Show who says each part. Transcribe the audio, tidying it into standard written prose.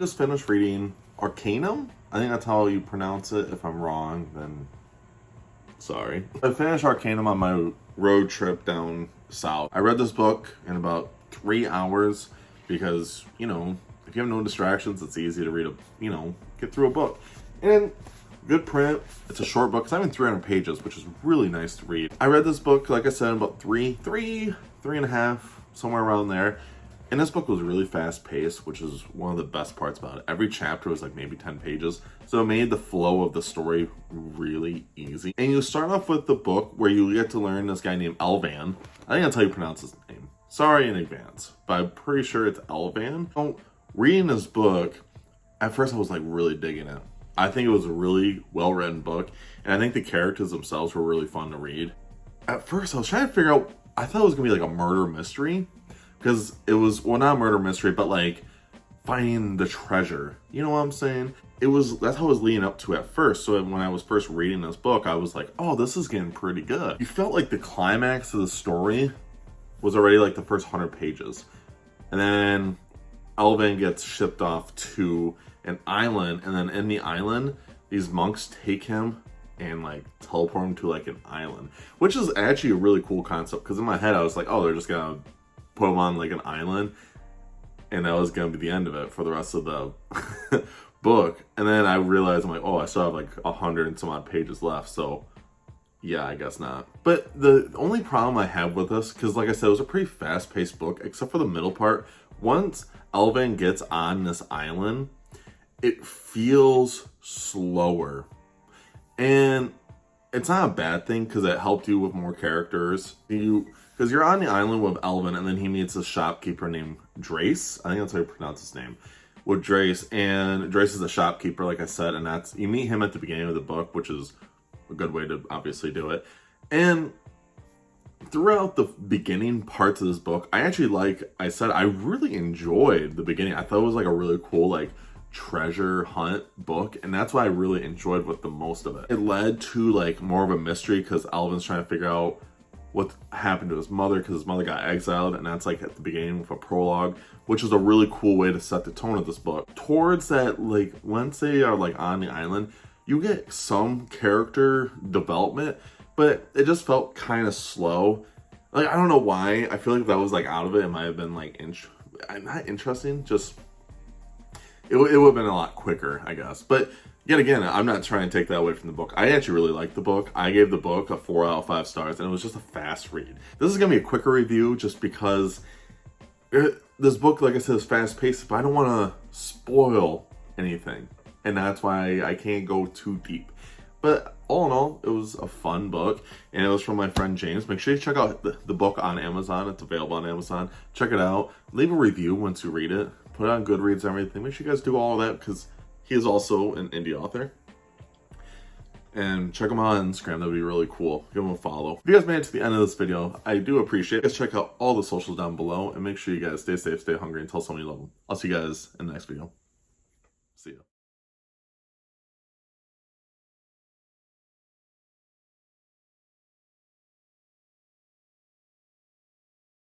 Speaker 1: Just finished reading Arcanum. I think that's how you pronounce it. If I'm wrong, then sorry. I finished Arcanum on my road trip down south. I read this book in about 3 hours because, you know, if you have no distractions, it's easy to read get through a book. And good print. It's a short book. It's not even 300 pages, which is really nice to read. I read this book, like I said, in about three and a half, somewhere around there. And this book was really fast paced, which is one of the best parts about it. Every chapter was like maybe 10 pages. So it made the flow of the story really easy. And you start off with the book where you get to learn this guy named Elvan. I think that's how you pronounce his name. Sorry in advance, but I'm pretty sure it's Elvan. So reading this book, at first I was like really digging it. I think it was a really well written book. And I think the characters themselves were really fun to read. At first I was trying to figure out, I thought it was gonna be like a murder mystery. Because it was, well, not a murder mystery, but like finding the treasure. You know what I'm saying? That's how it was leading up to at first. So when I was first reading this book, I was like, oh, this is getting pretty good. You felt like the climax of the story was already like the first 100 pages. And then Elvan gets shipped off to an island. And then in the island, these monks take him and like teleport him to like an island. Which is actually a really cool concept. Because in my head, I was like, oh, they're just gonna put him on like an island and that was gonna be the end of it for the rest of the book. And then I realized, I'm like, oh, I still have like 100 and some odd pages left, so yeah, I guess not. But the only problem I have with this, because like I said, it was a pretty fast-paced book, except for the middle part. Once Elvan gets on this island, it feels slower, and it's not a bad thing because it helped you with more characters. Because you're on the island with Elvan, and then he meets a shopkeeper named Drace. I think that's how you pronounce his name. With Drace, and Drace is a shopkeeper, like I said, and you meet him at the beginning of the book, which is a good way to obviously do it. And throughout the beginning parts of this book, I really enjoyed the beginning. I thought it was like a really cool, like, treasure hunt book, and that's what I really enjoyed with the most of it. It led to like more of a mystery because Elvan's trying to figure out what happened to his mother because his mother got exiled, and that's like at the beginning with a prologue, which is a really cool way to set the tone of this book. Towards that, like once they are like on the island, you get some character development, but it just felt kind of slow. Like I don't know why. I feel like if that was like out of it, it might have been like not interesting, just it would have been a lot quicker, I guess. But yet again, I'm not trying to take that away from the book. I actually really liked the book. I gave the book a 4 out of 5 stars, and it was just a fast read. This is going to be a quicker review just because this book, like I said, is fast-paced, but I don't want to spoil anything. And that's why I can't go too deep. But all in all, it was a fun book, and it was from my friend James. Make sure you check out the book on Amazon. It's available on Amazon. Check it out. Leave a review once you read it. Put it on Goodreads and everything. Make sure you guys do all of that because he is also an indie author. And check him out on Instagram. That would be really cool. Give him a follow. If you guys made it to the end of this video, I do appreciate it. Guys, check out all the socials down below. And make sure you guys stay safe, stay hungry, and tell someone you love them. I'll see you guys in the next video. See ya.